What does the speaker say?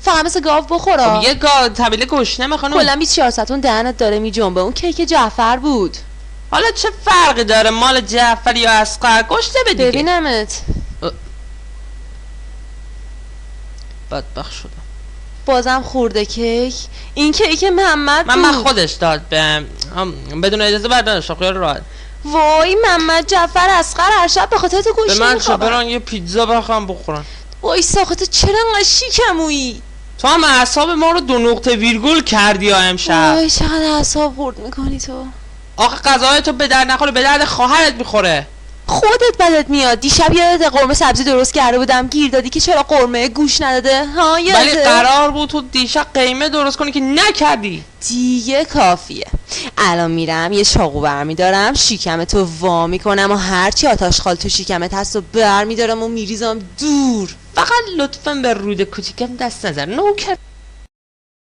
فقط مثل گاو بخورا. خب یه طبیله گشنه میخوانم. کلا 24 ساعت اون دهنت داره میجنبه. اون کیک جعفر بود. حالا چه فرقی داره مال جعفر یا اصغر؟ گشته به دیگه. ببینمت. بدبخت شدم. بازم خورده کیک. این کیک محمد بود. من خودش داد بهم بدون اجازه برداشت. خیال راحت. وای محمد جعفر اصغر هر شب به خاطر تو گوشت به من میخوابن. چه برن یه پیتزا بخوام بخورن. وای ساخته چرا انقدر شیکمویی؟ تو هم اعصاب ما رو 2 نقطه ویرگول کردی ها امشب. وای چقدر اعصاب خورد میکنی تو. آخه غذاهای تو به درد نخوره، به درد خواهرت میخوره. خودت بدت میاد. دیشب یادت قرمه سبزی درست کرده بودم گیر دادی که چرا قرمه گوش نداده ها؟ ولی قرار بود تو دیشب قیمه درست کنی که نکردی. دیگه کافیه. الان میرم یه چاقو برمیدارم شیکمتو وا میکنم و هرچی آتش خال تو شیکمت هست و برمیدارم و میریزم دور. فقط لطفا به رود کوچیکم دست نزن. نوکر